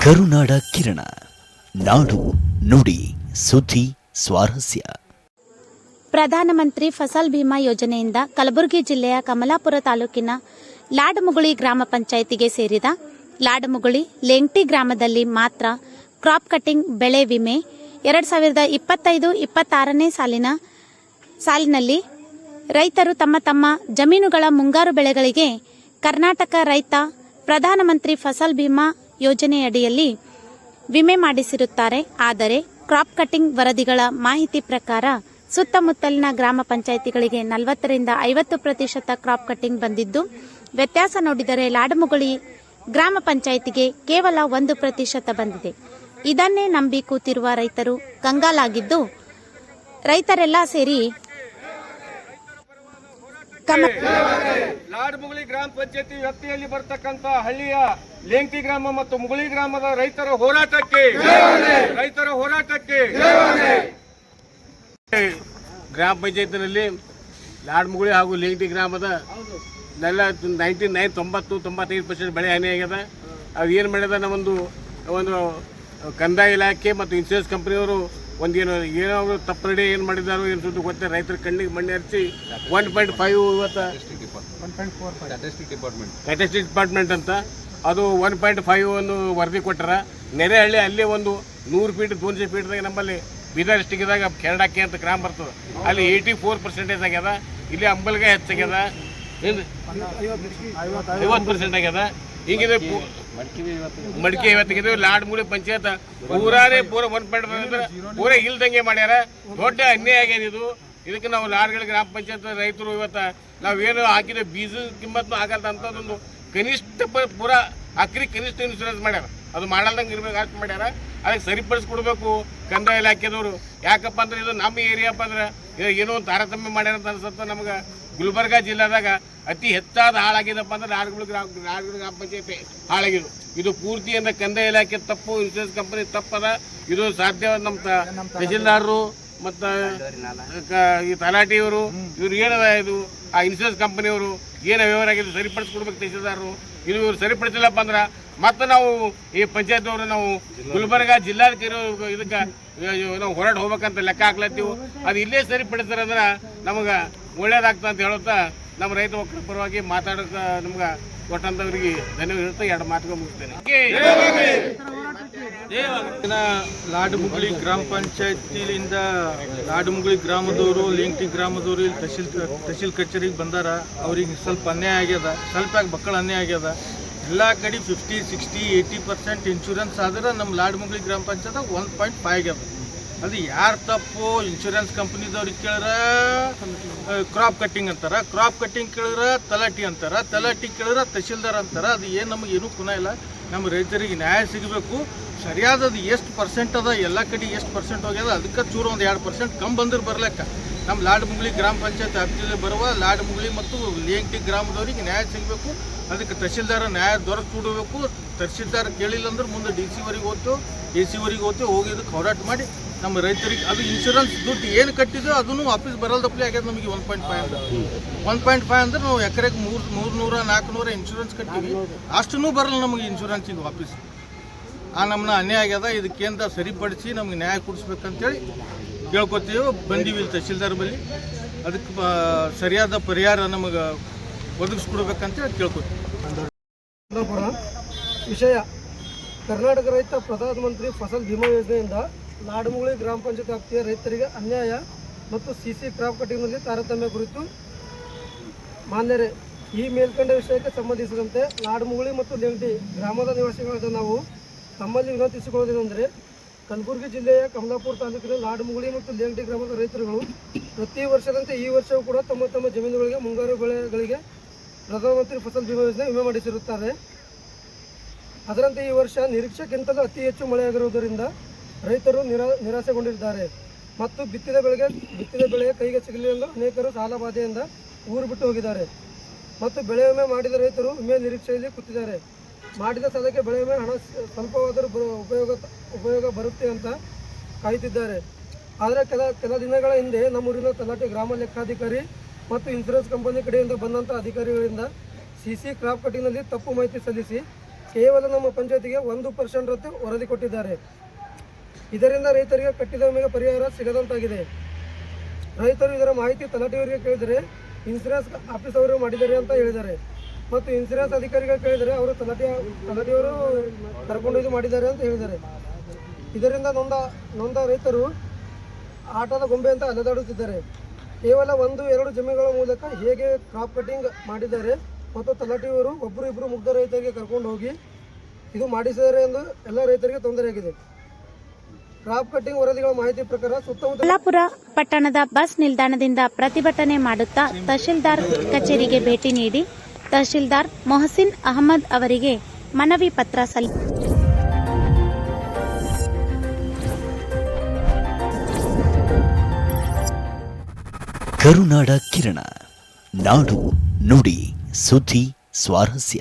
ಕರುನಾಡ ಕಿರಣ, ನಾಡು ನುಡಿ ಸುದ್ದಿ ಸ್ವಾರಸ್ಯ. ಪ್ರಧಾನಮಂತ್ರಿ ಫಸಲ್ ಬಿಮಾ ಯೋಜನೆಯಿಂದ ಕಲಬುರಗಿ ಜಿಲ್ಲೆಯ ಕಮಲಾಪುರ ತಾಲೂಕಿನ ಲಾಡಮುಗುಳಿ ಗ್ರಾಮ ಪಂಚಾಯಿತಿಗೆ ಸೇರಿದ ಲಾಡಮುಗುಳಿ ಲೆಂಗ್ಟಿ ಗ್ರಾಮದಲ್ಲಿ ಮಾತ್ರ ಕ್ರಾಪ್ ಕಟಿಂಗ್ ಬೆಳೆ ವಿಮೆ 2025-26ನೇ ಸಾಲಿನಲ್ಲಿ ರೈತರು ತಮ್ಮ ಜಮೀನುಗಳ ಮುಂಗಾರು ಬೆಳೆಗಳಿಗೆ ಕರ್ನಾಟಕ ರೈತ ಪ್ರಧಾನಮಂತ್ರಿ ಫಸಲ್ ಬಿಮಾ ಯೋಜನೆಯಡಿಯಲ್ಲಿ ವಿಮೆ ಮಾಡಿಸಿರುತ್ತಾರೆ. ಆದರೆ ಕ್ರಾಪ್ ಕಟಿಂಗ್ ವರದಿಗಳ ಮಾಹಿತಿ ಪ್ರಕಾರ ಸುತ್ತಮುತ್ತಲಿನ ಗ್ರಾಮ ಪಂಚಾಯಿತಿಗಳಿಗೆ 40-50% ಕ್ರಾಪ್ ಕಟಿಂಗ್ ಬಂದಿದ್ದು, ವ್ಯತ್ಯಾಸ ನೋಡಿದರೆ ಲಾಡಮುಗುಳಿ ಗ್ರಾಮ ಪಂಚಾಯಿತಿಗೆ ಕೇವಲ 1% ಬಂದಿದೆ. ಇದನ್ನೇ ನಂಬಿ ಕೂತಿರುವ ರೈತರು ಕಂಗಾಲಾಗಿದ್ದು, ರೈತರೆಲ್ಲ ಸೇರಿ ಲಾಡಮುಗುಳಿ ಗ್ರಾಮ ಪಂಚಾಯತಿ ವ್ಯಾಪ್ತಿಯಲ್ಲಿ ಬರ್ತಕ್ಕಂಥ ಹಳ್ಳಿಯ ಲೆಂಗ್ಟಿ ಗ್ರಾಮ ಮತ್ತು ಮುಗುಳಿ ಗ್ರಾಮದ ರೈತರ ಹೋರಾಟಕ್ಕೆ ಗ್ರಾಮ ಪಂಚಾಯತಿನಲ್ಲಿ ಲಾಡಮುಗುಳಿ ಹಾಗೂ ಲೆಂಗ್ಟಿ ಗ್ರಾಮದ 90-95% ಬೆಳೆ ಹಾನಿಯಾಗ್ಯದ. ಅದು ಏನು ಮಾಡ್ಯದ, ಒಂದು ಕಂದಾಯ ಇಲಾಖೆ ಮತ್ತು ಇನ್ಶೂರೆನ್ಸ್ ಕಂಪನಿಯವರು ಏನೋ ತಪ್ಪರಡಿ ಏನು ಮಾಡಿದಾರೋ ಏನು ಸುದ್ದಿ ಗೊತ್ತಿಲ್ಲ. ರೈತರ ಕಣ್ಣಿಗೆ ಮಣ್ಣೆ ಹರಿಸಿ 1.5 ಇವತ್ತು ಸ್ಟ್ಯಾಟಿಸ್ಟಿಕ್ ಡಿಪಾರ್ಟ್ಮೆಂಟ್ ಅಂತ ಅದು 1.5 ಅನ್ನು ವರದಿ ಕೊಟ್ಟರ. ನೆರೆಹಳ್ಳಿ ಅಲ್ಲಿ ಒಂದು 100 ಫೀಟ್ 200 ಫೀಟ್ದಾಗ ನಮ್ಮಲ್ಲಿ ಬೀದರ್ ಡಿಸ್ಟಿಕ್ದಾಗ ಕೆರಡಾಕಿ ಅಂತ ಗ್ರಾಮ ಬರ್ತದೆ, ಅಲ್ಲಿ 84% ಆಗ್ಯದ. ಇಲ್ಲಿ ಅಂಬಲ್ಗ ಹೆಚ್ಚಾಗ್ಯದ, 50% ಆಗ್ಯದ. ಹಿಂಗಿದೆ ಮಡಿಕೆ 50 ಲಾಡಮುಗುಳಿ ಪಂಚಾಯತ್ ಪೂರ 1.5 ಪೂರ ಇಲ್ದಂಗೆ ಮಾಡ್ಯಾರ. ದೊಡ್ಡ ಅನ್ಯಾಯ ಆಗ್ಯದ ಇದು. ಇದಕ್ಕೆ ನಾವು ಲಾಡಗಳಿ ಗ್ರಾಮ ಪಂಚಾಯತ್ ರೈತರು ಇವತ್ತು ನಾವೇನು ಹಾಕಿದ ಬೀಜ ಕಿಮ್ಮತ್ತು ಆಗಲ್ಲ ಅಂತದೊಂದು ಕನಿಷ್ಠ ಪೂರ ಅಕ್ರಿ ಕನಿಷ್ಠ ಇನ್ಶೂರೆನ್ಸ್ ಮಾಡ್ಯಾರ. ಅದು ಮಾಡಲ್ದಂಗೆ ಇರ್ಬೇಕು ಅಷ್ಟು ಮಾಡ್ಯಾರ. ಅದಕ್ಕೆ ಸರಿಪಡಿಸ್ಕೊಡ್ಬೇಕು ಕಂದಾಯ ಇಲಾಖೆದವರು. ಯಾಕಪ್ಪ ಅಂದ್ರೆ ಇದು ನಮ್ಮ ಏರಿಯಾಪ್ಪ ಅಂದ್ರೆ ಏನೋ ಒಂದು ತಾರತಮ್ಯ ಮಾಡ್ಯಾರ ಅಂತ ಅನ್ಸುತ್ತೆ. ನಮ್ಗೆ ಗುಲ್ಬರ್ಗ ಜಿಲ್ಲಾದಾಗ ಅತಿ ಹೆಚ್ಚಾದ ಹಾಳಾಗಿದಪ್ಪ ಅಂದ್ರೆ ಲಾಡಮುಗುಳಿ ಗ್ರಾಮ ಪಂಚಾಯತಿ ಹಾಳಾಗಿದ್ದು. ಇದು ಪೂರ್ತಿ ಅಂದ್ರೆ ಕಂದಾಯ ಇಲಾಖೆ ತಪ್ಪು, ಇನ್ಶೂರೆನ್ಸ್ ಕಂಪನಿ ತಪ್ಪದ. ಇದು ಸಾಧ್ಯ ನಮ್ಮ ತಹಶೀಲ್ದಾರರು ಮತ್ತು ಈ ತಲಾಟಿಯವರು ಇವ್ರು ಏನದ ಇದು ಆ ಇನ್ಶೂರೆನ್ಸ್ ಕಂಪನಿಯವರು ಏನು ವ್ಯವಹಾರ ಆಗಿದೆ ಸರಿಪಡಿಸ್ಕೊಡ್ಬೇಕು ತಹಶೀಲ್ದಾರರು. ಇದು ಇವ್ರು ಸರಿಪಡಿಸಿಲ್ಲಪ್ಪ ಅಂದ್ರೆ ಮತ್ತು ನಾವು ಈ ಪಂಚಾಯತ್ನವರು ನಾವು ಗುಲ್ಬರ್ಗ ಜಿಲ್ಲಾಧಿಕಾರಿ ಇದಕ್ಕೆ ನಾವು ಹೊರಟು ಹೋಗ್ಬೇಕಂತ ಲೆಕ್ಕ ಹಾಕ್ಲತ್ತೀವಿ. ಅದು ಇಲ್ಲೇ ಸರಿಪಡಿಸ್ತಾರೆ ಅಂದ್ರೆ ನಮಗೆ ಒಳ್ಳೇದಾಗ್ತದೆ ಅಂತ ಹೇಳುತ್ತಾ ನಮ್ಮ ರೈತ ಒಕ್ಕೂಟದ ಪರವಾಗಿ ಮಾತಾಡೋಕೆ ನಮ್ಗೆ ಕೊಟ್ಟಂಥವ್ರಿಗೆ ಧನ್ಯವಾದ ಹೇಳ್ತಾ 2 ಮಾತುಗಳು ಮುಗಿಸ್ತೇನೆ. ಲಾಡಮುಗುಳಿ ಗ್ರಾಮ ಪಂಚಾಯತಿಯಿಂದ ಲಾಡಮುಗುಳಿ ಗ್ರಾಮದವರು ಲೆಂಗ್ಟಿ ಗ್ರಾಮದವರು ಇಲ್ಲಿ ತಹಶೀಲ್ ಕಚೇರಿಗೆ ಬಂದಾರ. ಅವ್ರಿಗೆ ಸ್ವಲ್ಪ ಅನ್ಯಾಯ ಆಗ್ಯದ, ಸ್ವಲ್ಪ ಮಕ್ಕಳ ಅನ್ಯಾಯ ಆಗ್ಯದ. ಎಲ್ಲ ಕಡೆ 50-60-80% ಇನ್ಶೂರೆನ್ಸ್ ಆದ್ರೆ ನಮ್ಮ ಲಾಡಮುಗುಳಿ ಗ್ರಾಮ ಪಂಚಾಯತ್ 1.5 ಆಗ್ಯದ. ಅದು ಯಾರು ತಪ್ಪು? ಇನ್ಶೂರೆನ್ಸ್ ಕಂಪ್ನಿದವ್ರಿಗೆ ಕೇಳಿದ್ರೆ ಕ್ರಾಪ್ ಕಟ್ಟಿಂಗ್ ಅಂತಾರೆ, ಕ್ರಾಪ್ ಕಟ್ಟಿಂಗ್ ಕೇಳಿದ್ರೆ ತಲಾಟಿ ಅಂತಾರೆ, ತಲಾಟಿ ಕೇಳಿದ್ರೆ ತಹಶೀಲ್ದಾರ್ ಅಂತಾರೆ. ಅದು ಏನು ನಮಗೇನು ಪುನಃ ಇಲ್ಲ. ನಮ್ಮ ರೈತರಿಗೆ ನ್ಯಾಯ ಸಿಗಬೇಕು. ಸರಿಯಾದದು ಎಷ್ಟು ಪರ್ಸೆಂಟ್ ಅದ, ಎಲ್ಲ ಕಡೆ ಎಷ್ಟು ಪರ್ಸೆಂಟ್ ಹೋಗ್ಯದ, ಅದಕ್ಕೆ ಚೂರು ಒಂದು 2% ಕಮ್ಮಿ ಬಂದ್ರೆ ಬರ್ಲಿಕ್ಕ ನಮ್ಮ ಲಾಡಮುಗುಳಿ ಗ್ರಾಮ ಪಂಚಾಯತ್ ವ್ಯಾಪ್ತಿಯಲ್ಲಿ ಬರುವ ಲಾಡಮುಗುಳಿ ಮತ್ತು ಲೆಂಗ್ಟಿ ಗ್ರಾಮದವ್ರಿಗೆ ನ್ಯಾಯ ಸಿಗಬೇಕು. ಅದಕ್ಕೆ ತಹಶೀಲ್ದಾರ ನ್ಯಾಯ ದೊರಕಿಬಿಡಬೇಕು. ತಹಶೀಲ್ದಾರ್ ಕೇಳಿಲ್ಲ ಅಂದ್ರೆ ಮುಂದೆ DC ವರೆಗೆ ಹೋಗಿ ಇದಕ್ಕೆ ಹೋರಾಟ ಮಾಡಿ ನಮ್ಮ ರೈತರಿಗೆ ಅದು ಇನ್ಶೂರೆನ್ಸ್ ದುಡ್ಡು ಏನು ಕಟ್ಟಿದೋ ಅದನ್ನು ವಾಪಸ್ ಬರಲ್ದಪ್ಪಲೆ ಆಗ್ಯದ. ನಮಗೆ 1.5 ಅಂದ್ರೆ ನಾವು ಎಕರೆಗೆ 300-400 ಇನ್ಶೂರೆನ್ಸ್ ಕಟ್ಟಿವಿ, ಅಷ್ಟೂ ಬರಲ್ಲ ನಮಗೆ ಇನ್ಶೂರೆನ್ಸ್ ಈಗ ವಾಪಸ್. ಆ ನಮ್ಮನ್ನ ಅನ್ಯಾಯ ಆಗ್ಯದ. ಇದಕ್ಕೇಂದ ಸರಿಪಡಿಸಿ ನಮಗೆ ನ್ಯಾಯ ಕೊಡಿಸ್ಬೇಕಂತೇಳಿ ಕೇಳ್ಕೊತೀವಿ. ಬಂದೀವಿ ಇಲ್ಲಿ ತಹಶೀಲ್ದಾರ್ ಬಳಿ. ಅದಕ್ಕೆ ಸರಿಯಾದ ಪರಿಹಾರ ನಮಗೆ ಒದಗಿಸ್ಕೊಡ್ಬೇಕಂತೇಳಿ ಕೇಳ್ಕೊತೀವಿ. ವಿಷಯ: ಕರ್ನಾಟಕ ರೈತ ಪ್ರಧಾನಮಂತ್ರಿ ಫಸಲ್ ಬಿಮಾ ಯೋಜನೆಯಿಂದ ಲಾಡಮುಗುಳಿ ಗ್ರಾಮ ಪಂಚಾಯತ್ ವ್ಯಾಪ್ತಿಯ ರೈತರಿಗೆ ಅನ್ಯಾಯ ಮತ್ತು CC ಕ್ರಾಪ್ ಕಟಿಂಗ್ನಲ್ಲಿ ತಾರತಮ್ಯ ಕುರಿತು ಮಾನ್ಯರೇ, ಈ ಮೇಲ್ಕಂಡ ವಿಷಯಕ್ಕೆ ಸಂಬಂಧಿಸಿದಂತೆ ಲಾಡಮುಗುಳಿ ಮತ್ತು ಲೆಂಗ್ಟಿ ಗ್ರಾಮದ ನಿವಾಸಿಗಳಾದ ನಾವು ತಮ್ಮಲ್ಲಿ ವಿನಂತಿಸಿಕೊಳ್ಳುವುದೇನೆಂದರೆ, ಕಲಬುರಗಿ ಜಿಲ್ಲೆಯ ಕಮಲಾಪುರ ತಾಲೂಕಿನ ಲಾಡಮುಗುಳಿ ಮತ್ತು ಲೆಂಗ್ಟಿ ಗ್ರಾಮದ ರೈತರುಗಳು ಪ್ರತಿ ವರ್ಷದಂತೆ ಈ ವರ್ಷವೂ ಕೂಡ ತಮ್ಮ ಜಮೀನುಗಳಿಗೆ ಮುಂಗಾರು ಬೆಳೆಗಳಿಗೆ ಪ್ರಧಾನಮಂತ್ರಿ ಫಸಲ್ ಬಿಮಾ ಯೋಜನೆ ವಿಮೆ ಮಾಡಿಸಿರುತ್ತಾರೆ. ಅದರಂತೆ ಈ ವರ್ಷ ನಿರೀಕ್ಷೆಗಿಂತಲೂ ಅತಿ ಹೆಚ್ಚು ಮಳೆಯಾಗಿರುವುದರಿಂದ ರೈತರು ನಿರಾಸೆಗೊಂಡಿದ್ದಾರೆ ಮತ್ತು ಬಿತ್ತಿದ ಬೆಳೆಗೆ ಕೈಗೆ ಸಿಗಲಿಲ್ಲ. ಅನೇಕರು ಸಾಲಬಾಧೆಯಿಂದ ಊರು ಬಿಟ್ಟು ಹೋಗಿದ್ದಾರೆ ಮತ್ತು ಬೆಳೆ ವಿಮೆ ಮಾಡಿದ ರೈತರು ವಿಮೆ ನಿರೀಕ್ಷೆಯಲ್ಲಿ ಕೂತಿದ್ದಾರೆ. ಮಾಡಿದ ಸಾಲಕ್ಕೆ ಬೆಳೆ ವಿಮೆ ಹಣ ಸ್ವಲ್ಪವಾದರೂ ಉಪಯೋಗ ಬರುತ್ತೆ ಅಂತ ಕಾಯುತ್ತಿದ್ದಾರೆ. ಆದರೆ ಕೆಲ ದಿನಗಳ ಹಿಂದೆ ನಮ್ಮೂರಿನ ತಲಾಟಿ ಗ್ರಾಮ ಲೆಕ್ಕಾಧಿಕಾರಿ ಮತ್ತು ಇನ್ಶೂರೆನ್ಸ್ ಕಂಪನಿ ಕಡೆಯಿಂದ ಬಂದಂಥ ಅಧಿಕಾರಿಗಳಿಂದ CC ಕ್ರಾಪ್ ಕಟಿಂಗ್ನಲ್ಲಿ ತಪ್ಪು ಮಾಹಿತಿ ಸಲ್ಲಿಸಿ ಕೇವಲ ನಮ್ಮ ಪಂಚಾಯತಿಗೆ 1% ರದ್ದು ವರದಿ ಕೊಟ್ಟಿದ್ದಾರೆ. ಇದರಿಂದ ರೈತರಿಗೆ ಕಟ್ಟಿದ ವಿಮೆಗೆ ಪರಿಹಾರ ಸಿಗದಂತಾಗಿದೆ. ರೈತರು ಇದರ ಮಾಹಿತಿ ತಲಾಟಿಯವರಿಗೆ ಕೇಳಿದರೆ ಇನ್ಸೂರೆನ್ಸ್ ಆಫೀಸ್ ಅವರು ಮಾಡಿದ್ದಾರೆ ಅಂತ ಹೇಳಿದ್ದಾರೆ ಮತ್ತು ಇನ್ಸೂರೆನ್ಸ್ ಅಧಿಕಾರಿಗಳು ಕೇಳಿದರೆ ಅವರು ತಲಾಟಿಯವರು ಕರ್ಕೊಂಡೊಯ್ದು ಮಾಡಿದ್ದಾರೆ ಅಂತ ಹೇಳಿದ್ದಾರೆ. ಇದರಿಂದ ನೊಂದ ರೈತರು ಆಟದ ಗೊಂಬೆ ಅಂತ ಅಲೆದಾಡುತ್ತಿದ್ದಾರೆ. ಕೇವಲ 1-2 ಜಮೀನುಗಳ ಮೂಲಕ ಹೇಗೆ ಕ್ರಾಪ್ ಕಟಿಂಗ್ ಮಾಡಿದ್ದಾರೆ ಮತ್ತು ತಲಾಟಿಯವರು ಒಬ್ಬರು ಮುಗ್ಧ ರೈತರಿಗೆ ಕರ್ಕೊಂಡು ಹೋಗಿ ಇದು ಮಾಡಿಸಿದ್ದಾರೆ ಎಂದು ಎಲ್ಲ ರೈತರಿಗೆ ತೊಂದರೆಯಾಗಿದೆ. ಕ್ರಾಪ್ ಕಟಿಂಗ್ ವರದಿಗಳ ಮಾಹಿತಿ ಪ್ರಕಾರ ಸುತ್ತಮುತ್ತ ಕಮಲಾಪುರ ಪಟ್ಟಣದ ಬಸ್ ನಿಲ್ದಾಣದಿಂದ ಪ್ರತಿಭಟನೆ ಮಾಡುತ್ತಾ ತಹಶೀಲ್ದಾರ್ ಕಚೇರಿಗೆ ಭೇಟಿ ನೀಡಿ ತಹಶೀಲ್ದಾರ್ ಮೊಹಸಿನ್ ಅಹಮದ್ ಅವರಿಗೆ ಮನವಿ ಪತ್ರ ಕರುನಾಡ ಕಿರಣ, ನಾಡು ನುಡಿ ಸುದ್ದಿ ಸ್ವಾರಸ್ಯ.